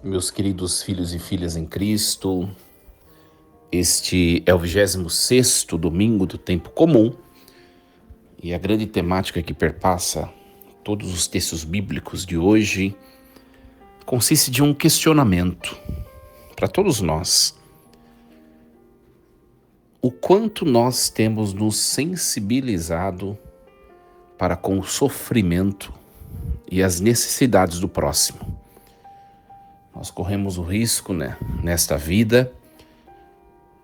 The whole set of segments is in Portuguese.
Meus queridos filhos e filhas em Cristo, este é o 26º domingo do tempo comum e a grande temática que perpassa todos os textos bíblicos de hoje consiste de um questionamento para todos nós. O quanto nós temos nos sensibilizado para com o sofrimento e as necessidades do próximo. Nós corremos o risco, nesta vida,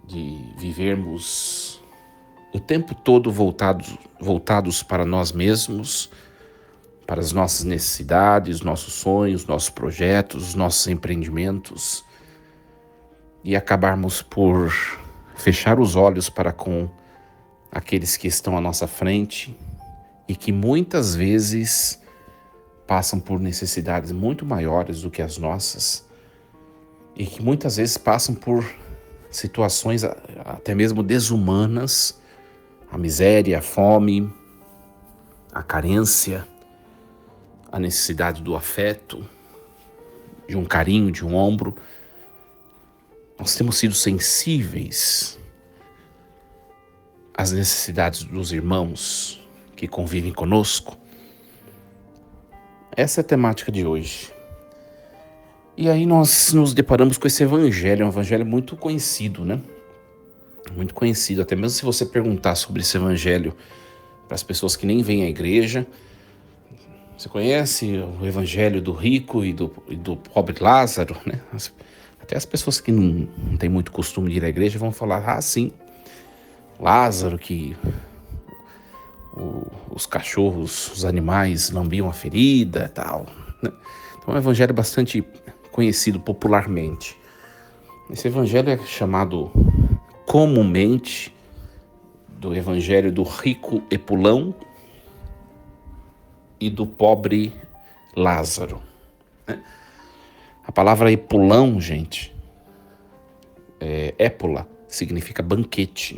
de vivermos o tempo todo voltados para nós mesmos, para as nossas necessidades, nossos sonhos, nossos projetos, nossos empreendimentos, e acabarmos por fechar os olhos para com aqueles que estão à nossa frente e que muitas vezes passam por necessidades muito maiores do que as nossas e que muitas vezes passam por situações até mesmo desumanas, a miséria, a fome, a carência, a necessidade do afeto, de um carinho, de um ombro. Nós temos sido sensíveis às necessidades dos irmãos que convivem conosco. Essa é a temática de hoje. E aí nós nos deparamos com esse evangelho, um evangelho muito conhecido, Muito conhecido, até mesmo se você perguntar sobre esse evangelho para as pessoas que nem vêm à igreja. Você conhece o evangelho do rico e do pobre Lázaro, Até as pessoas que não têm muito costume de ir à igreja vão falar, sim, Lázaro, que os cachorros, os animais lambiam a ferida e tal, Então é um evangelho bastante conhecido popularmente. Esse evangelho é chamado comumente do evangelho do rico Epulão e do pobre Lázaro. A palavra Epulão, gente, épula, significa banquete,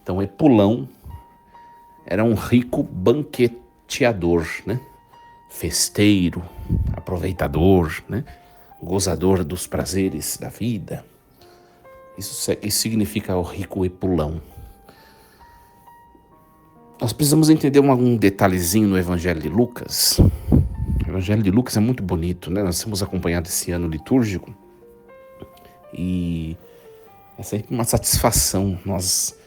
Então Epulão era um rico banqueteador, Festeiro, aproveitador, Gozador dos prazeres da vida. Isso significa o rico Epulão. Nós precisamos entender um detalhezinho no Evangelho de Lucas. O Evangelho de Lucas é muito bonito, Nós temos acompanhado esse ano litúrgico e é sempre uma satisfação nós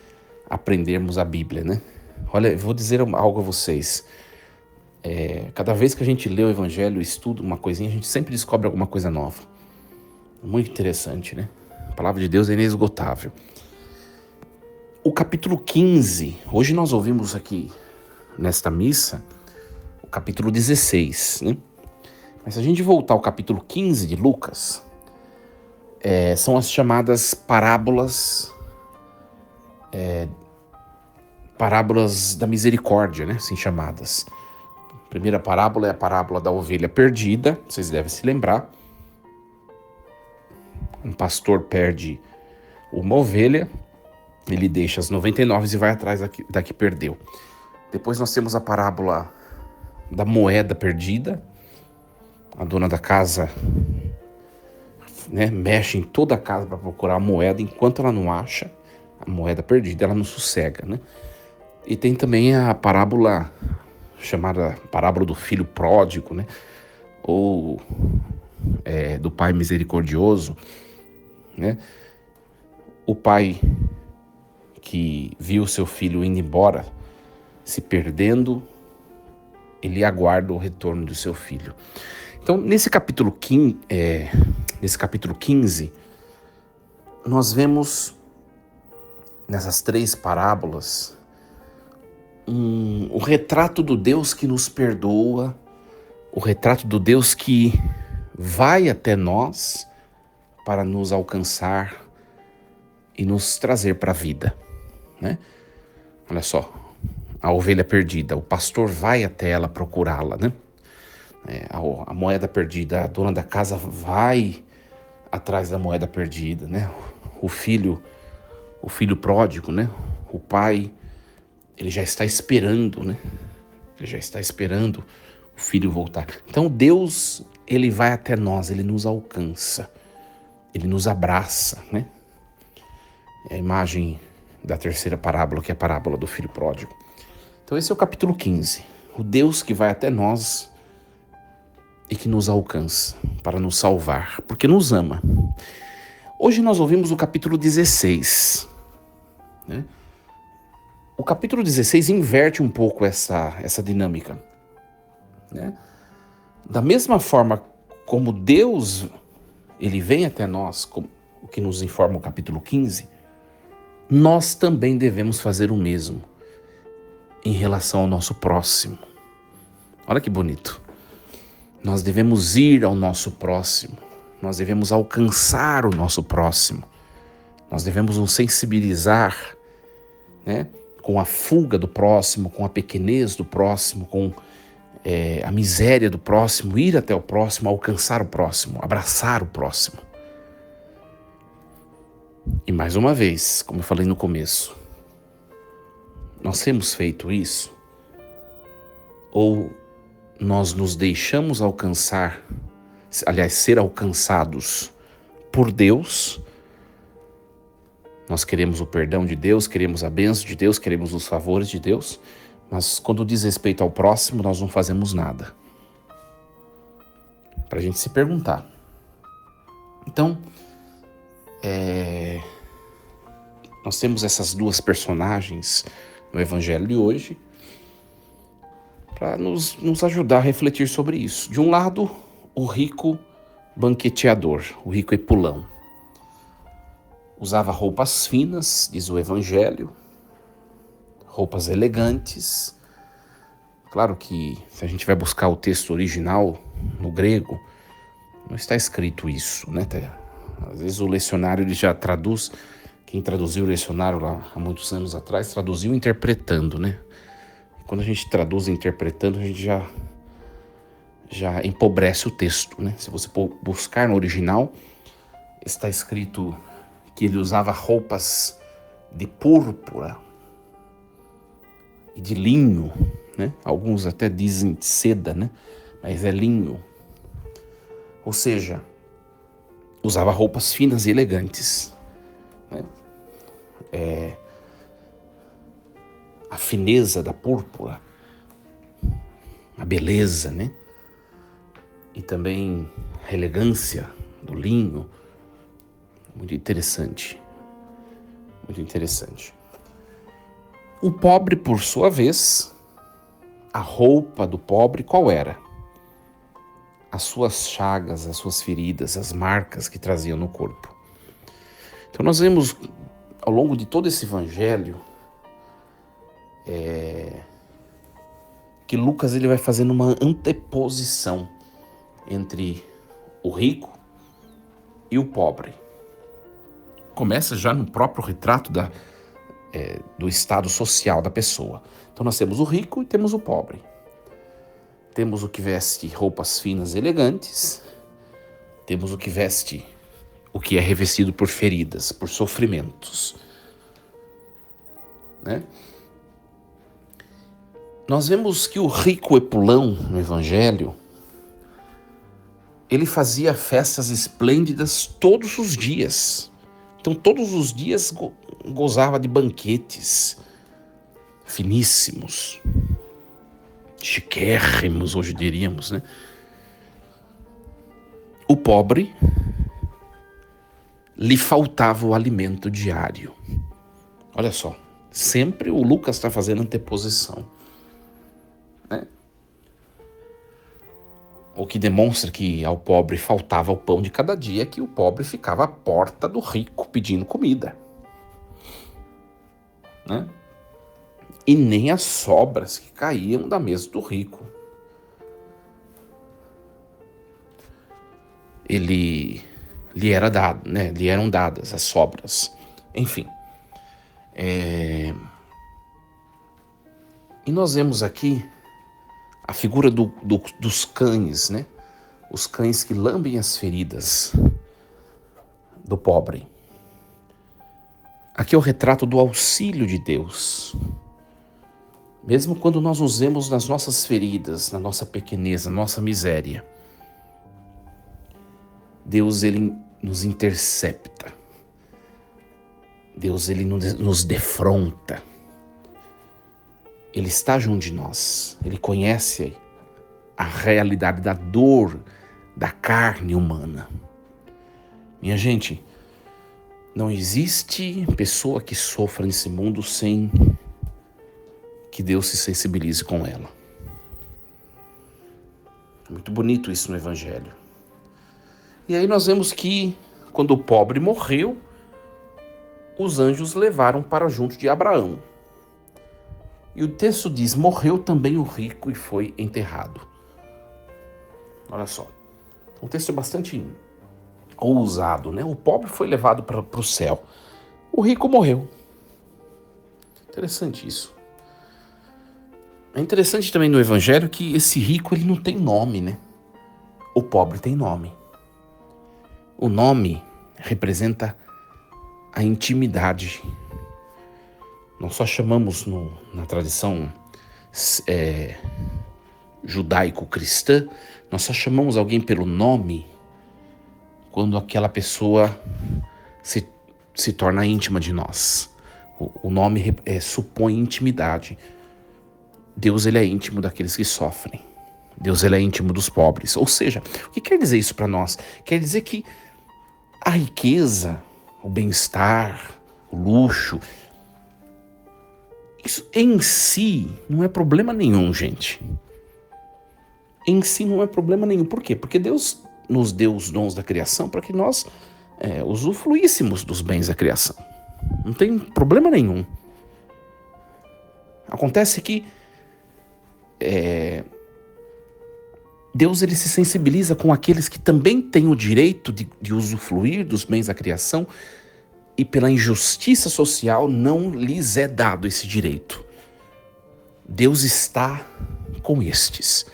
aprendermos a Bíblia, Olha, eu vou dizer algo a vocês. Cada vez que a gente lê o Evangelho, estuda uma coisinha, a gente sempre descobre alguma coisa nova. Muito interessante, A palavra de Deus é inesgotável. O capítulo 15, hoje nós ouvimos aqui nesta missa, o capítulo 16, Mas se a gente voltar ao capítulo 15 de Lucas, são as chamadas parábolas da misericórdia, assim chamadas. A primeira parábola é a parábola da ovelha perdida, vocês devem se lembrar. Um pastor perde uma ovelha, ele deixa as 99 e vai atrás da que perdeu. Depois nós temos a parábola da moeda perdida. A dona da casa mexe em toda a casa para procurar a moeda, enquanto ela não acha a moeda perdida, ela não sossega. E tem também a parábola chamada parábola do filho pródigo, Ou do pai misericordioso, O pai que viu seu filho indo embora, se perdendo, ele aguarda o retorno do seu filho. Então, nesse capítulo 15, nós vemos nessas três parábolas o retrato do Deus que nos perdoa, o retrato do Deus que vai até nós para nos alcançar e nos trazer para a vida, Olha só, a ovelha perdida, o pastor vai até ela procurá-la, A moeda perdida, a dona da casa vai atrás da moeda perdida, O filho pródigo, O pai, ele já está esperando, Ele já está esperando o filho voltar. Então Deus ele vai até nós, ele nos alcança, ele nos abraça, né? É a imagem da terceira parábola, que é a parábola do filho pródigo. Então esse é o capítulo 15. O Deus que vai até nós e que nos alcança para nos salvar, porque nos ama. Hoje nós ouvimos o capítulo 16. Né? O capítulo 16 inverte um pouco essa dinâmica. Né? Da mesma forma como Deus ele vem até nós, como o que nos informa o capítulo 15, nós também devemos fazer o mesmo em relação ao nosso próximo. Olha que bonito. Nós devemos ir ao nosso próximo, nós devemos alcançar o nosso próximo, nós devemos nos sensibilizar, né, com a fuga do próximo, com a pequenez do próximo, com a miséria do próximo, ir até o próximo, alcançar o próximo, abraçar o próximo. E mais uma vez, como eu falei no começo, nós temos feito isso? Ou nós nos deixamos alcançar, aliás, ser alcançados por Deus? Nós queremos o perdão de Deus, queremos a bênção de Deus, queremos os favores de Deus, mas quando diz respeito ao próximo, nós não fazemos nada. Para a gente se perguntar. Então, nós temos essas duas personagens no Evangelho de hoje para nos ajudar a refletir sobre isso. De um lado, o rico banqueteador, o rico epulão. Usava roupas finas, diz o Evangelho, roupas elegantes. Claro que se a gente vai buscar o texto original no grego, não está escrito isso, né? Às vezes o lecionário ele já traduz, quem traduziu o lecionário lá há muitos anos atrás, traduziu interpretando, né? Quando a gente traduz interpretando, a gente já empobrece o texto, né? Se você buscar no original, está escrito que ele usava roupas de púrpura e de linho, né? Alguns até dizem de seda, né? Mas é linho. Ou seja, usava roupas finas e elegantes, né? A fineza da púrpura, a beleza, né? E também a elegância do linho. Muito interessante. Muito interessante. O pobre, por sua vez, a roupa do pobre qual era? As suas chagas, as suas feridas, as marcas que traziam no corpo. Então nós vemos ao longo de todo esse evangelho que Lucas ele vai fazendo uma anteposição entre o rico e o pobre. Começa já no próprio retrato do estado social da pessoa. Então nós temos o rico e temos o pobre. Temos o que veste roupas finas e elegantes, temos o que veste, o que é revestido por feridas, por sofrimentos. Né? Nós vemos que o rico epulão no Evangelho, ele fazia festas esplêndidas todos os dias. Então todos os dias gozava de banquetes finíssimos, chiquérrimos, hoje diríamos, né? O pobre lhe faltava o alimento diário. Olha só, sempre o Lucas está fazendo anteposição, né? O que demonstra que ao pobre faltava o pão de cada dia, é que o pobre ficava à porta do rico pedindo comida, né? E nem as sobras que caíam da mesa do rico lhe era dado, né? Lhe eram dadas as sobras. Enfim. E nós vemos aqui a figura dos cães, né? Os cães que lambem as feridas do pobre. Aqui é o retrato do auxílio de Deus. Mesmo quando nós nos vemos nas nossas feridas, na nossa pequenez, na nossa miséria, Deus, ele nos intercepta. Deus, ele nos defronta. Ele está junto de nós. Ele conhece a realidade da dor da carne humana. Minha gente, não existe pessoa que sofra nesse mundo sem que Deus se sensibilize com ela. É muito bonito isso no Evangelho. E aí nós vemos que quando o pobre morreu, os anjos levaram para junto de Abraão. E o texto diz, morreu também o rico e foi enterrado. Olha só, um texto bastante ousado, né? O pobre foi levado para o céu, o rico morreu. Interessante isso. É interessante também no Evangelho que esse rico, ele não tem nome, né? O pobre tem nome. O nome representa a intimidade. Nós só chamamos na tradição judaico-cristã, nós só chamamos alguém pelo nome quando aquela pessoa se torna íntima de nós. O nome supõe intimidade. Deus, ele é íntimo daqueles que sofrem. Deus, ele é íntimo dos pobres. Ou seja, o que quer dizer isso para nós? Quer dizer que a riqueza, o bem-estar, o luxo, isso em si não é problema nenhum, gente. Em si não é problema nenhum. Por quê? Porque Deus nos deu os dons da criação para que nós usufruíssemos dos bens da criação. Não tem problema nenhum. Acontece que Deus, ele se sensibiliza com aqueles que também têm o direito de usufruir dos bens da criação e pela injustiça social não lhes é dado esse direito. Deus está com estes.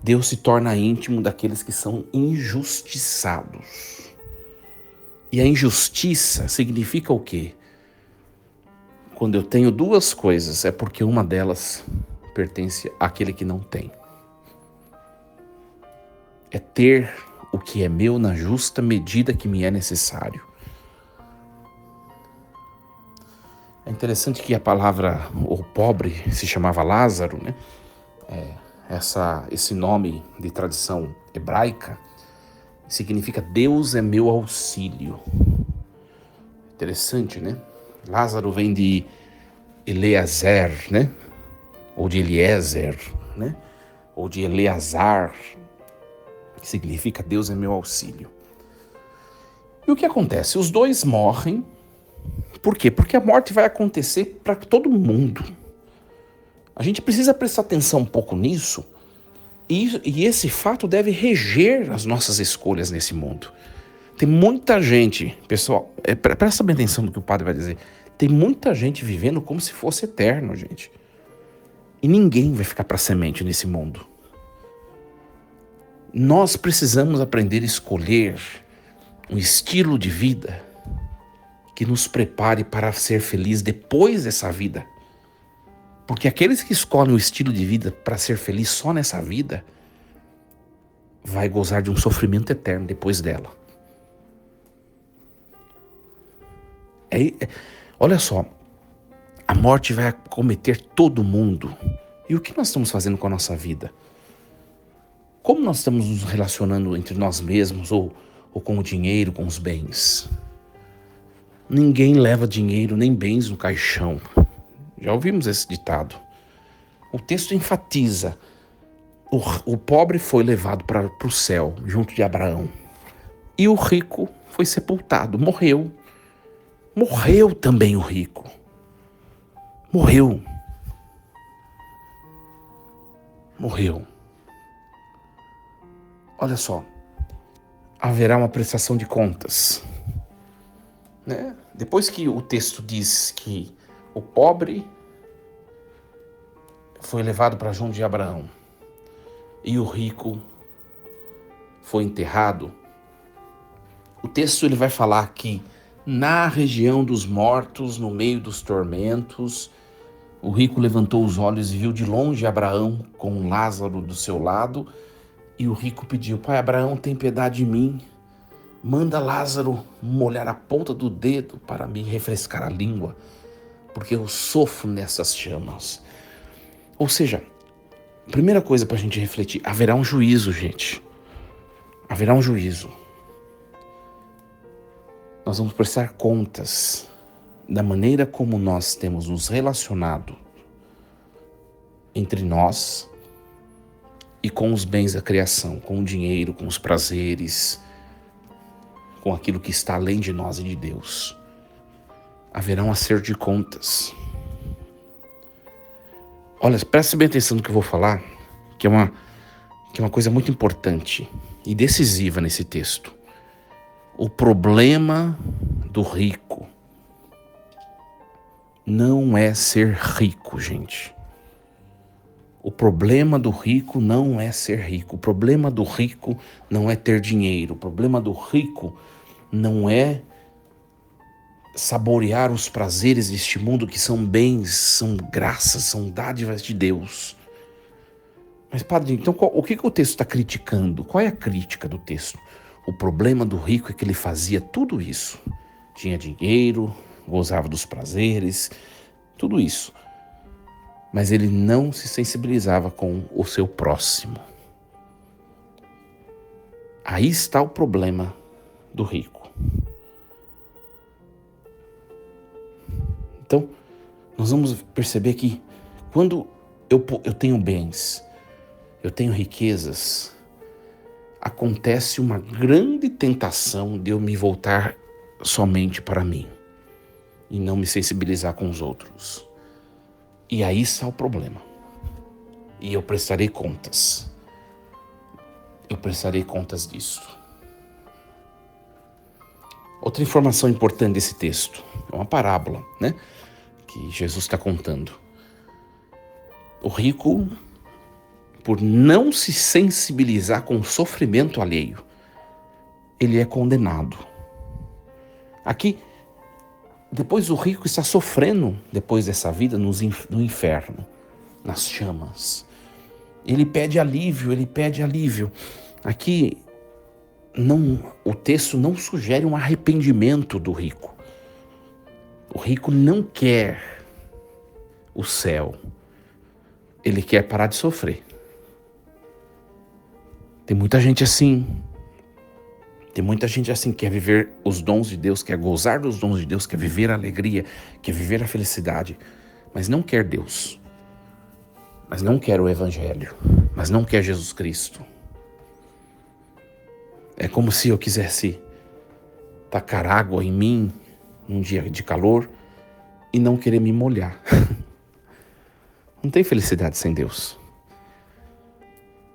Deus se torna íntimo daqueles que são injustiçados. E a injustiça significa o quê? Quando eu tenho duas coisas, é porque uma delas pertence àquele que não tem. É ter o que é meu na justa medida que me é necessário. É interessante que a palavra o pobre se chamava Lázaro, né? Esse nome de tradição hebraica significa Deus é meu auxílio. Interessante, né? Lázaro vem de Eleazer, né? Ou de Eliezer, né? Ou de Eleazar, que significa Deus é meu auxílio. E o que acontece? Os dois morrem. Por quê? Porque a morte vai acontecer para todo mundo. A gente precisa prestar atenção um pouco nisso, e esse fato deve reger as nossas escolhas nesse mundo. Tem muita gente, pessoal, presta bem atenção no que o padre vai dizer, tem muita gente vivendo como se fosse eterno, gente. E ninguém vai ficar para semente nesse mundo. Nós precisamos aprender a escolher um estilo de vida que nos prepare para ser feliz depois dessa vida. Porque aqueles que escolhem o estilo de vida para ser feliz só nessa vida, vai gozar de um sofrimento eterno depois dela. Olha só, a morte vai acometer todo mundo. E o que nós estamos fazendo com a nossa vida? Como nós estamos nos relacionando entre nós mesmos ou com o dinheiro, com os bens? Ninguém leva dinheiro nem bens no caixão. Já ouvimos esse ditado. O texto enfatiza. O pobre foi levado para o céu, junto de Abraão. E o rico foi sepultado, morreu. Morreu também o rico. Morreu. Olha só. Haverá uma prestação de contas. Né? Depois que o texto diz que o pobre foi levado para junto de Abraão e o rico foi enterrado, o texto ele vai falar que na região dos mortos, no meio dos tormentos, o rico levantou os olhos e viu de longe Abraão com Lázaro do seu lado, e o rico pediu: Pai Abraão, tem piedade de mim, Manda Lázaro molhar a ponta do dedo para me refrescar a língua, porque eu sofro nessas chamas. Ou seja, primeira coisa para a gente refletir, haverá um juízo, gente. Haverá um juízo. Nós vamos prestar contas da maneira como nós temos nos relacionado entre nós e com os bens da criação, com o dinheiro, com os prazeres, com aquilo que está além de nós e de Deus. Haverá um acerto de contas. Olha, preste bem atenção no que eu vou falar, que é uma coisa muito importante e decisiva nesse texto. O problema do rico não é ser rico, gente. O problema do rico não é ser rico. O problema do rico não é ter dinheiro. O problema do rico não é saborear os prazeres deste mundo, que são bens, são graças, são dádivas de Deus. Mas, padre, então o que o texto está criticando? Qual é a crítica do texto? O problema do rico é que ele fazia tudo isso. Tinha dinheiro, gozava dos prazeres, tudo isso. Mas ele não se sensibilizava com o seu próximo. Aí está o problema do rico. Então, nós vamos perceber que quando eu tenho bens, eu tenho riquezas, acontece uma grande tentação de eu me voltar somente para mim e não me sensibilizar com os outros. E aí está o problema. E eu prestarei contas. Eu prestarei contas disso. Outra informação importante desse texto é uma parábola, né? Que Jesus está contando. O rico, por não se sensibilizar com o sofrimento alheio, ele é condenado. Aqui, depois o rico está sofrendo, depois dessa vida, no inferno, nas chamas. Ele pede alívio, Aqui, o texto não sugere um arrependimento do rico. O rico não quer o céu. Ele quer parar de sofrer. Tem muita gente assim. Quer viver os dons de Deus, quer gozar dos dons de Deus, quer viver a alegria, quer viver a felicidade, mas não quer Deus, mas não quer o Evangelho, mas não quer Jesus Cristo. É como se eu quisesse tacar água em mim num dia de calor e não querer me molhar. Não tem felicidade sem Deus.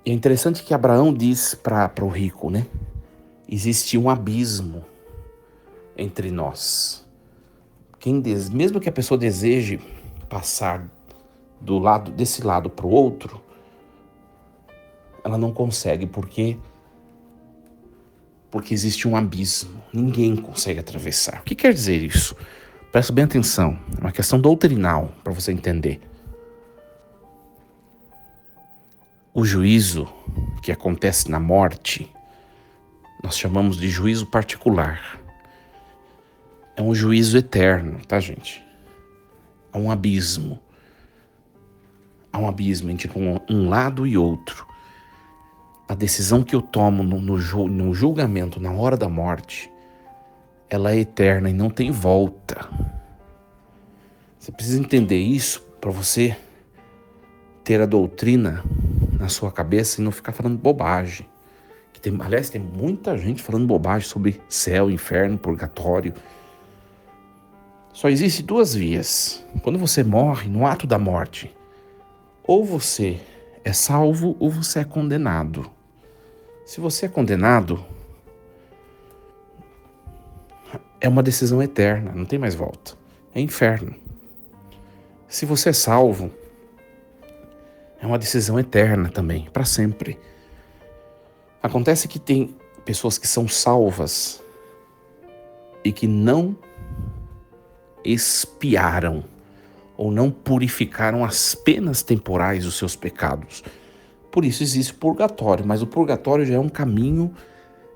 E é interessante que Abraão diz para o rico, né? Existe um abismo entre nós. Mesmo que a pessoa deseje passar desse lado para o outro, ela não consegue, porque existe um abismo. Ninguém consegue atravessar. O que quer dizer isso? Presta bem atenção. É uma questão doutrinal para você entender. O juízo que acontece na morte, nós chamamos de juízo particular. É um juízo eterno, tá, gente? Há um abismo. Há um abismo entre um lado e outro. A decisão que eu tomo no julgamento, na hora da morte, ela é eterna e não tem volta. Você precisa entender isso para você ter a doutrina na sua cabeça e não ficar falando bobagem. Aliás, tem muita gente falando bobagem sobre céu, inferno, purgatório. Só existe duas vias. Quando você morre, no ato da morte, ou você é salvo ou você é condenado. Se você é condenado, é uma decisão eterna, não tem mais volta. É inferno. Se você é salvo, é uma decisão eterna também, para sempre. Acontece que tem pessoas que são salvas e que não expiaram ou não purificaram as penas temporais dos seus pecados. Por isso existe o purgatório, mas o purgatório já é um caminho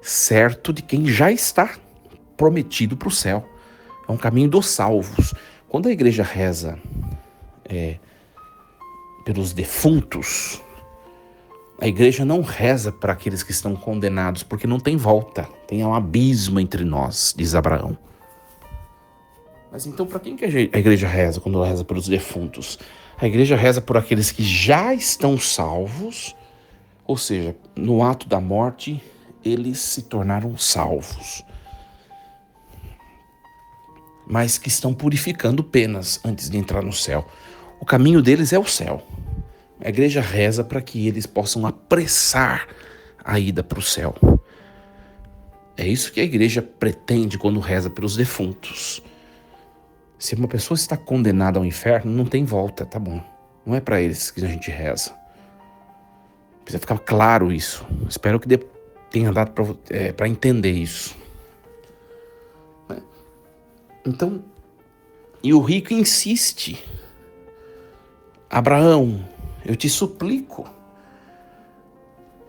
certo de quem já está prometido para o céu. É um caminho dos salvos. Quando a igreja reza pelos defuntos, a igreja não reza para aqueles que estão condenados, porque não tem volta, tem um abismo entre nós, diz Abraão. Mas então para quem que a igreja reza quando ela reza pelos defuntos? A igreja reza por aqueles que já estão salvos, ou seja, no ato da morte, eles se tornaram salvos, mas que estão purificando penas antes de entrar no céu. O caminho deles é o céu. A igreja reza para que eles possam apressar a ida para o céu. É isso que a igreja pretende quando reza pelos defuntos. Se uma pessoa está condenada ao inferno, não tem volta, tá bom. Não é para eles que a gente reza. Precisa ficar claro isso. Espero que tenha dado para entender isso. Então, e o rico insiste. Abraão, eu te suplico,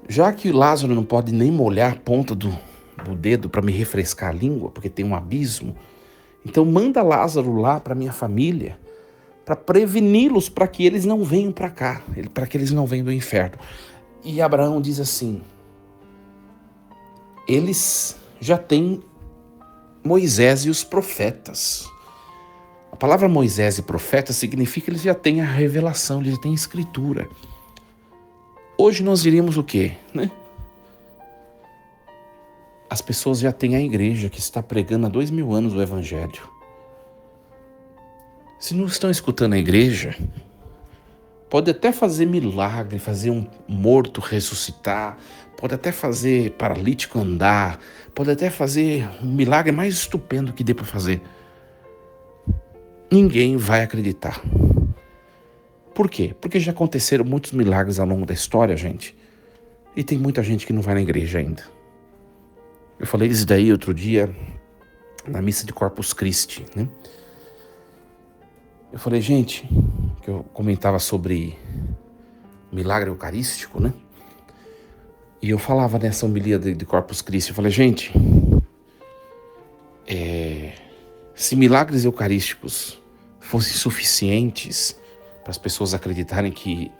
já que Lázaro não pode nem molhar a ponta do dedo para me refrescar a língua, porque tem um abismo, então manda Lázaro lá para minha família, para preveni-los, para que eles não venham para cá, para que eles não venham do inferno. E Abraão diz assim, eles já têm Moisés e os profetas. A palavra Moisés e profeta significa que eles já têm a revelação, eles já têm a escritura. Hoje nós diríamos o quê? As pessoas já têm a igreja que está pregando há 2000 anos o evangelho. Se não estão escutando a igreja, pode até fazer milagre, fazer um morto ressuscitar, pode até fazer paralítico andar, pode até fazer um milagre mais estupendo que dê para fazer. Ninguém vai acreditar. Por quê? Porque já aconteceram muitos milagres ao longo da história, gente. E tem muita gente que não vai na igreja ainda. Eu falei isso daí outro dia na missa de Corpus Christi, né? Eu falei, gente, que eu comentava sobre milagre eucarístico, né? E eu falava nessa homilia de Corpus Christi, eu falei, gente, se milagres eucarísticos fossem suficientes para as pessoas acreditarem que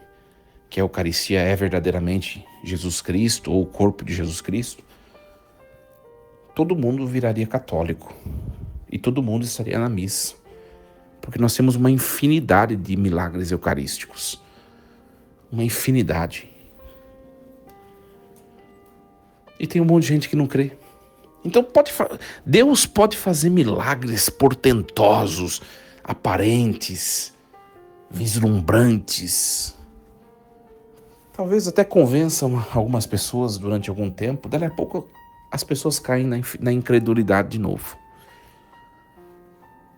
a Eucaristia é verdadeiramente Jesus Cristo ou o corpo de Jesus Cristo, todo mundo viraria católico e todo mundo estaria na missa, porque nós temos uma infinidade de milagres eucarísticos, uma infinidade. E tem um monte de gente que não crê. Então Deus pode fazer milagres portentosos, aparentes, vislumbrantes. Talvez até convençam algumas pessoas durante algum tempo. Daí a pouco as pessoas caem na incredulidade de novo.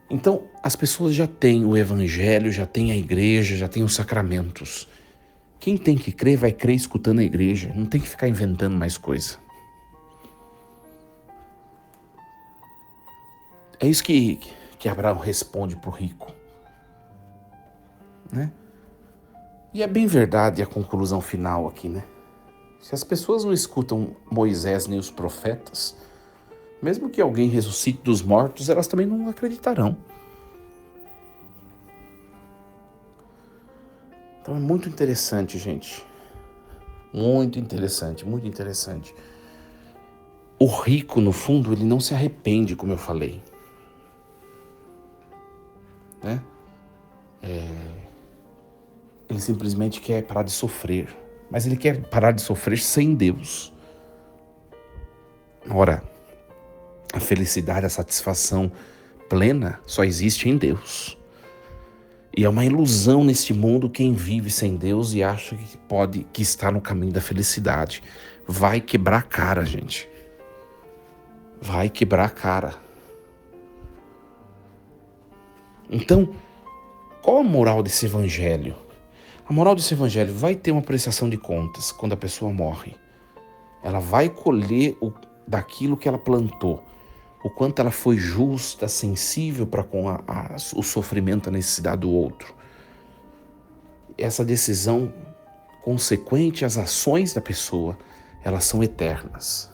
Então as pessoas já têm o evangelho, já têm a igreja, já têm os sacramentos. Quem tem que crer vai crer escutando a igreja. Não tem que ficar inventando mais coisa. É isso que Abraão responde para o rico, né? E é bem verdade a conclusão final aqui, né? Se as pessoas não escutam Moisés nem os profetas, mesmo que alguém ressuscite dos mortos, elas também não acreditarão. Então é muito interessante, gente. Muito interessante, muito interessante. O rico, no fundo, ele não se arrepende, como eu falei. Né? Ele simplesmente quer parar de sofrer, mas ele quer parar de sofrer sem Deus. Ora, a felicidade, a satisfação plena só existe em Deus. E é uma ilusão neste mundo quem vive sem Deus e acha que está no caminho da felicidade. Vai quebrar a cara, gente. Vai quebrar a cara. Então, qual a moral desse evangelho? A moral desse evangelho vai ter uma prestação de contas quando a pessoa morre. Ela vai colher daquilo que ela plantou. O quanto ela foi justa, sensível para com o sofrimento, a necessidade do outro. Essa decisão consequente às ações da pessoa, elas são eternas.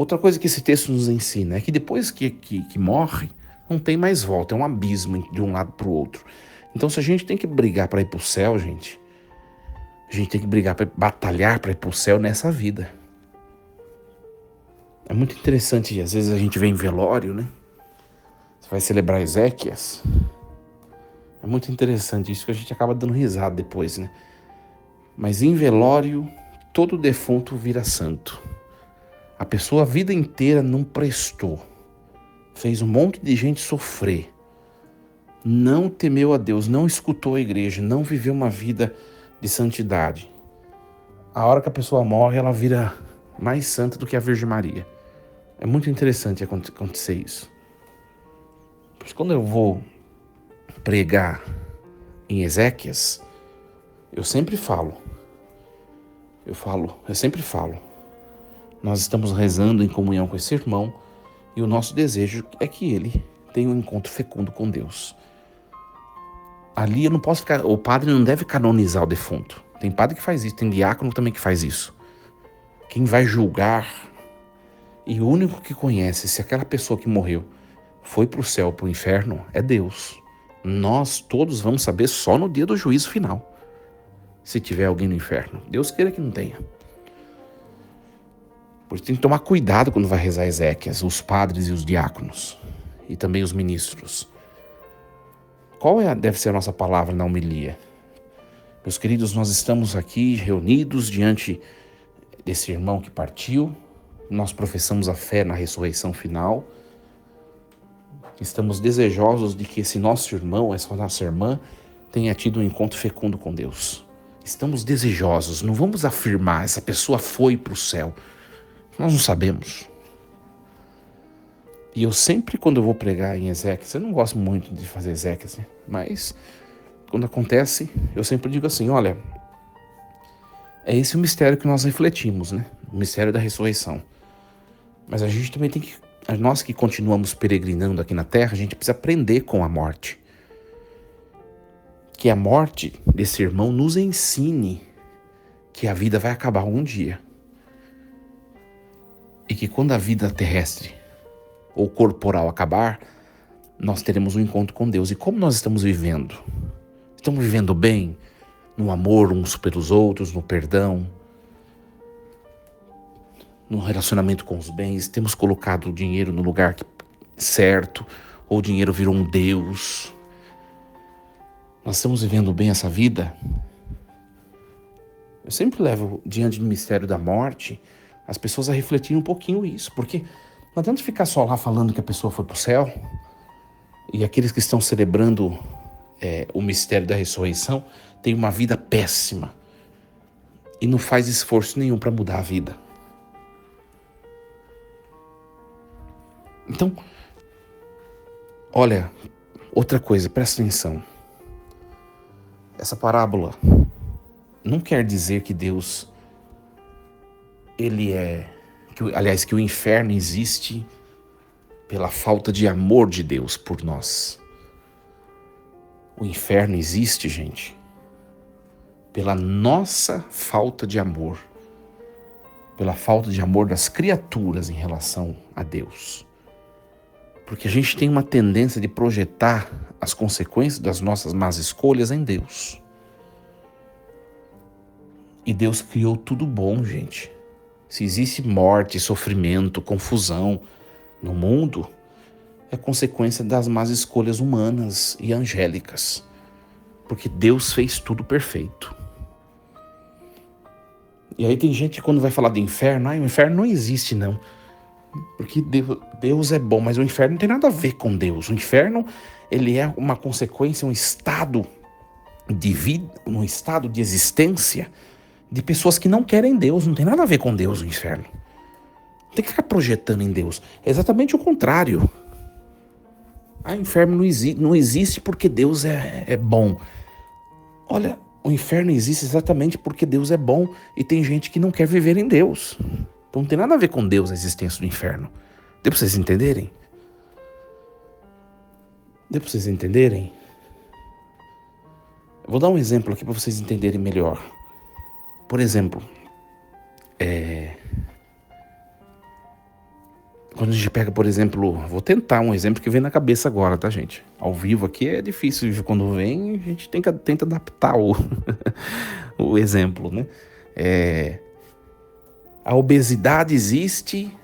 Outra coisa que esse texto nos ensina é que depois que morre, não tem mais volta, é um abismo de um lado para o outro. Então, se a gente tem que brigar para ir para o céu, gente, a gente tem que brigar, batalhar para ir para o céu nessa vida. É muito interessante, às vezes a gente vê em velório, né? Você vai celebrar Ezequias. É muito interessante isso, que a gente acaba dando risada depois, né? Mas em velório, todo defunto vira santo. A pessoa a vida inteira não prestou. Fez um monte de gente sofrer. Não temeu a Deus, não escutou a igreja, não viveu uma vida de santidade. A hora que a pessoa morre, ela vira mais santa do que a Virgem Maria. É muito interessante acontecer isso. Por isso, quando eu vou pregar em Ezequias, eu sempre falo, nós estamos rezando em comunhão com esse irmão e o nosso desejo é que ele tenha um encontro fecundo com Deus. Ali eu não posso ficar, o padre não deve canonizar o defunto. Tem padre que faz isso, tem diácono também que faz isso. Quem vai julgar e o único que conhece se aquela pessoa que morreu foi para o céu ou para o inferno é Deus. Nós todos vamos saber só no dia do juízo final, se tiver alguém no inferno. Deus queira que não tenha. Por isso tem que tomar cuidado quando vai rezar Ezequias, os padres e os diáconos, e também os ministros. Qual deve ser a nossa palavra na homilia? Meus queridos, nós estamos aqui reunidos diante desse irmão que partiu. Nós professamos a fé na ressurreição final. Estamos desejosos de que esse nosso irmão, essa nossa irmã, tenha tido um encontro fecundo com Deus. Estamos desejosos, não vamos afirmar, essa pessoa foi para o céu. Nós não sabemos. E eu sempre, quando eu vou pregar em Ezequias, eu não gosto muito de fazer Ezequias, né? Mas quando acontece, eu sempre digo assim, olha, é esse o mistério que nós refletimos, né? O mistério da ressurreição. Mas a gente também tem que, nós que continuamos peregrinando aqui na Terra, a gente precisa aprender com a morte. Que a morte desse irmão nos ensine que a vida vai acabar um dia. E que quando a vida terrestre ou corporal acabar, nós teremos um encontro com Deus. E como nós estamos vivendo? Estamos vivendo bem? No amor uns pelos outros, no perdão, no relacionamento com os bens? Temos colocado o dinheiro no lugar certo? Ou o dinheiro virou um Deus? Nós estamos vivendo bem essa vida? Eu sempre levo diante do mistério da morte as pessoas a refletirem um pouquinho isso, porque não adianta ficar só lá falando que a pessoa foi para o céu e aqueles que estão celebrando o mistério da ressurreição têm uma vida péssima e não faz esforço nenhum para mudar a vida. Então, olha, outra coisa, presta atenção. Essa parábola não quer dizer que Deus, que o inferno existe pela falta de amor de Deus por nós. O inferno existe, gente, pela nossa falta de amor, pela falta de amor das criaturas em relação a Deus. Porque a gente tem uma tendência de projetar as consequências das nossas más escolhas em Deus. E Deus criou tudo bom, gente. Se existe morte, sofrimento, confusão no mundo, é consequência das más escolhas humanas e angélicas. Porque Deus fez tudo perfeito. E aí tem gente que quando vai falar de inferno, o inferno não existe não. Porque Deus é bom, mas o inferno não tem nada a ver com Deus. O inferno, ele é uma consequência, um estado de vida, um estado de existência de pessoas que não querem Deus. Não tem nada a ver com Deus o inferno. Não tem que ficar projetando em Deus. É exatamente o contrário. O inferno não existe porque Deus é bom. Olha, o inferno existe exatamente porque Deus é bom e tem gente que não quer viver em Deus. Então não tem nada a ver com Deus a existência do inferno. Deu para vocês entenderem? Eu vou dar um exemplo aqui para vocês entenderem melhor. Por exemplo, Quando a gente pega, por exemplo, vou tentar um exemplo que vem na cabeça agora, tá, gente? Ao vivo aqui é difícil, quando vem, a gente tenta adaptar o exemplo, né? A obesidade existe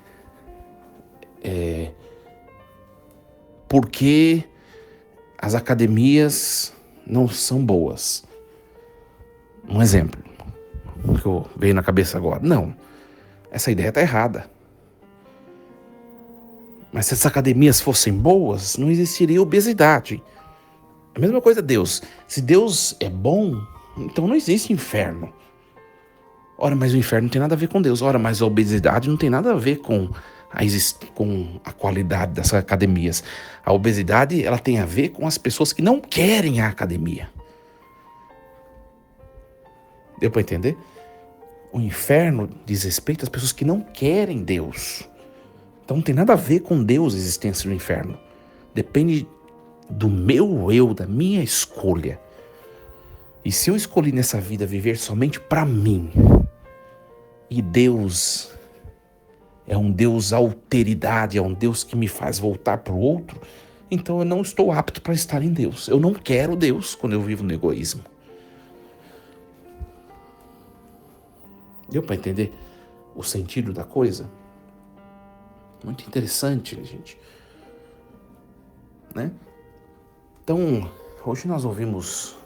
porque as academias não são boas. Um exemplo que veio na cabeça agora. Não, essa ideia está errada. Mas se as academias fossem boas, não existiria obesidade. A mesma coisa Deus. Se Deus é bom, então não existe inferno. Ora, mas o inferno não tem nada a ver com Deus. Ora, mas a obesidade não tem nada a ver com a qualidade das academias. A obesidade, ela tem a ver com as pessoas que não querem a academia. Deu para entender? O inferno diz respeito às pessoas que não querem Deus. Então não tem nada a ver com Deus a existência do inferno. Depende do meu eu, da minha escolha. E se eu escolhi nessa vida viver somente para mim, e Deus é um Deus alteridade, é um Deus que me faz voltar para o outro, então eu não estou apto para estar em Deus. Eu não quero Deus quando eu vivo no egoísmo. Deu para entender o sentido da coisa? Muito interessante, gente. Né? Então, hoje nós ouvimos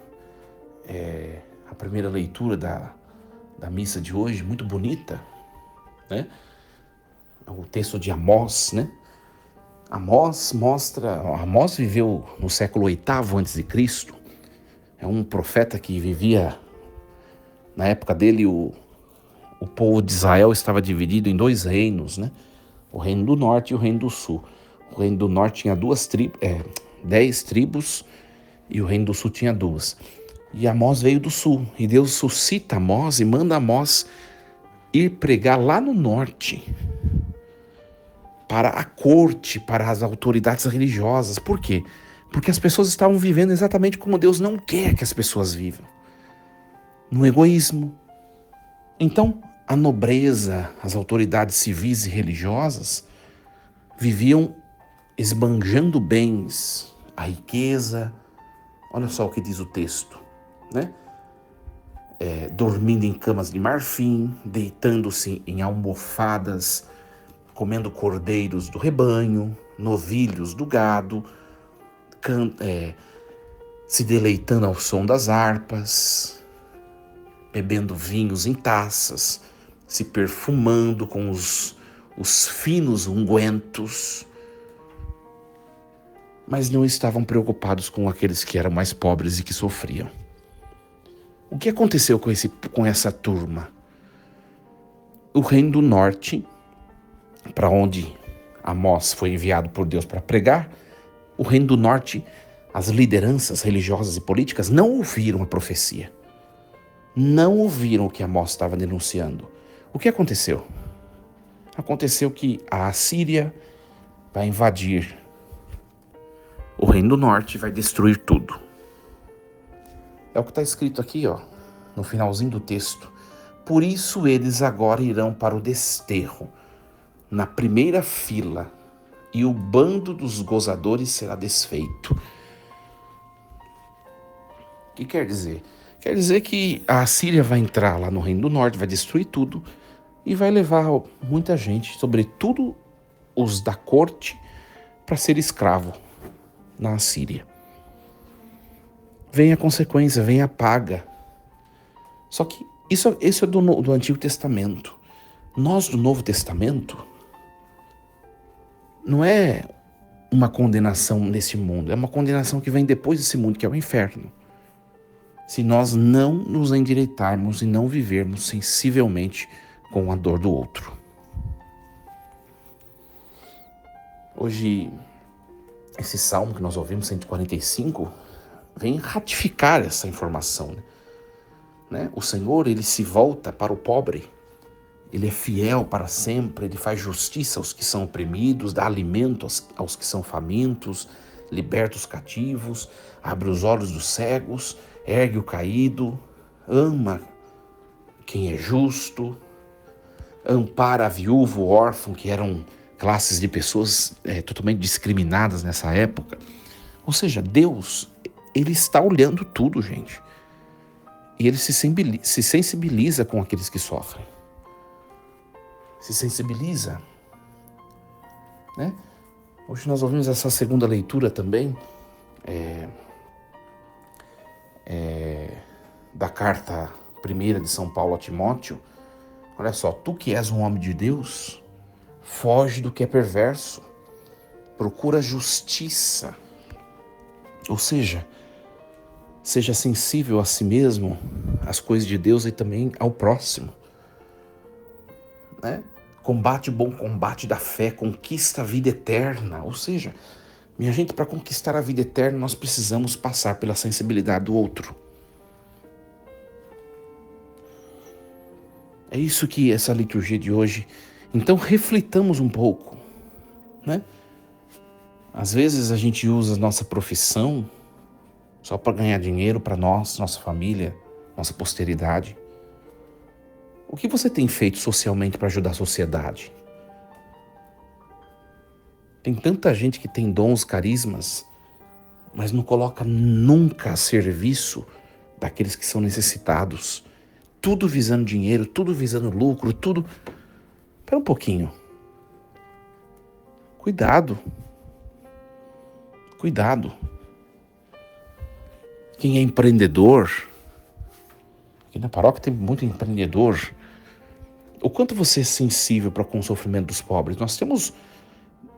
a primeira leitura da missa de hoje, muito bonita, né? O texto de Amós, né? Amós viveu no século VIII a.C., é um profeta que vivia, na época dele, o povo de Israel estava dividido em dois reinos, né? O reino do norte e o reino do sul. O reino do norte tinha 10 tribos e o reino do sul tinha 2. E Amós veio do sul, e Deus suscita Amós e manda Amós ir pregar lá no norte, para a corte, para as autoridades religiosas. Por quê? Porque as pessoas estavam vivendo exatamente como Deus não quer que as pessoas vivam, no egoísmo. Então, a nobreza, as autoridades civis e religiosas viviam esbanjando bens, a riqueza. Olha só o que diz o texto, né? Dormindo em camas de marfim, deitando-se em almofadas, comendo cordeiros do rebanho, novilhos do gado, se deleitando ao som das harpas, bebendo vinhos em taças, se perfumando com os finos ungüentos, mas não estavam preocupados com aqueles que eram mais pobres e que sofriam. O que aconteceu com essa turma? O reino do norte, para onde Amós foi enviado por Deus para pregar, o reino do norte, as lideranças religiosas e políticas não ouviram a profecia. Não ouviram o que Amós estava denunciando. O que aconteceu? Aconteceu que a Assíria vai invadir o reino do norte e vai destruir tudo. É o que está escrito aqui, no finalzinho do texto. Por isso eles agora irão para o desterro, na primeira fila, e o bando dos gozadores será desfeito. O que quer dizer? Quer dizer que a Assíria vai entrar lá no Reino do Norte, vai destruir tudo e vai levar muita gente, sobretudo os da corte, para ser escravo na Assíria. Vem a consequência, vem a paga. Só que isso é do Antigo Testamento. Nós do Novo Testamento, não é uma condenação nesse mundo, é uma condenação que vem depois desse mundo, que é o inferno. Se nós não nos endireitarmos e não vivermos sensivelmente com a dor do outro. Hoje, esse salmo que nós ouvimos, 145, vem ratificar essa informação, né? O Senhor, ele se volta para o pobre, ele é fiel para sempre, ele faz justiça aos que são oprimidos, dá alimento aos que são famintos, liberta os cativos, abre os olhos dos cegos, ergue o caído, ama quem é justo, ampara a viúva, o órfão que eram classes de pessoas totalmente discriminadas nessa época. Ou seja, Deus, Ele está olhando tudo, gente. E Ele se sensibiliza com aqueles que sofrem. Se sensibiliza, né? Hoje nós ouvimos essa segunda leitura também da carta primeira de São Paulo a Timóteo. Olha só, tu que és um homem de Deus, foge do que é perverso, procura a justiça. Ou seja, seja sensível a si mesmo, às coisas de Deus e também ao próximo, né? Combate o bom combate da fé, conquista a vida eterna. Ou seja, minha gente, para conquistar a vida eterna, nós precisamos passar pela sensibilidade do outro. É isso que essa liturgia de hoje... Então, reflitamos um pouco, né? Às vezes a gente usa a nossa profissão só para ganhar dinheiro para nós, nossa família, nossa posteridade. O que você tem feito socialmente para ajudar a sociedade? Tem tanta gente que tem dons, carismas, mas não coloca nunca a serviço daqueles que são necessitados. Tudo visando dinheiro, tudo visando lucro, tudo... Espera um pouquinho. Cuidado. Cuidado. Quem é empreendedor, aqui na paróquia tem muito empreendedor. O quanto você é sensível com o sofrimento dos pobres? Nós temos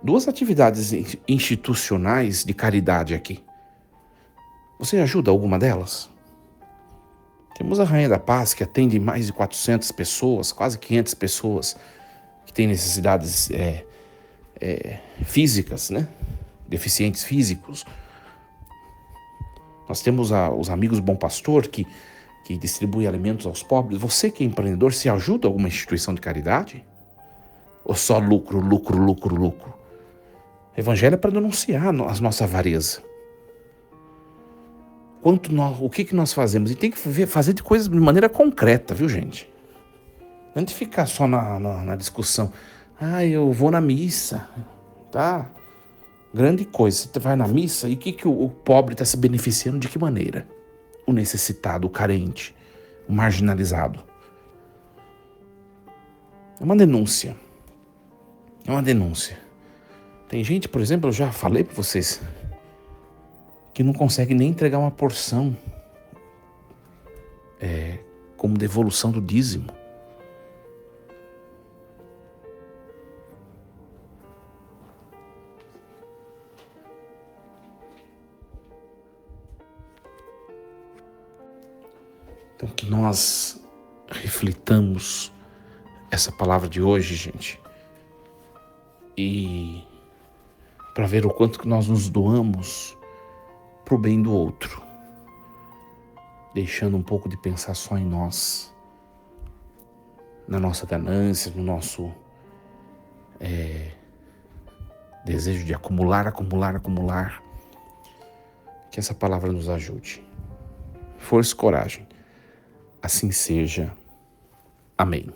2 atividades institucionais de caridade aqui. Você ajuda alguma delas? Temos a Rainha da Paz, que atende mais de 400 pessoas, quase 500 pessoas, que têm necessidades físicas, né? Deficientes físicos. Nós temos os Amigos Bom Pastor, que distribui alimentos aos pobres. Você que é empreendedor, se ajuda alguma instituição de caridade? Ou só lucro, lucro, lucro, lucro? O Evangelho é para denunciar a nossa avareza. O que nós fazemos? E tem que fazer de coisas de maneira concreta, viu, gente? Antes de ficar só na discussão. Eu vou na missa, tá? Grande coisa, você vai na missa e o que o pobre está se beneficiando de que maneira? O necessitado, o carente, o marginalizado. É uma denúncia. É uma denúncia. Tem gente, por exemplo, eu já falei para vocês, que não consegue nem entregar uma porção como devolução do dízimo. Então, que nós reflitamos essa palavra de hoje, gente, e para ver o quanto que nós nos doamos para o bem do outro, deixando um pouco de pensar só em nós, na nossa ganância, no nosso desejo de acumular. Que essa palavra nos ajude. Força e coragem. Assim seja. Amém.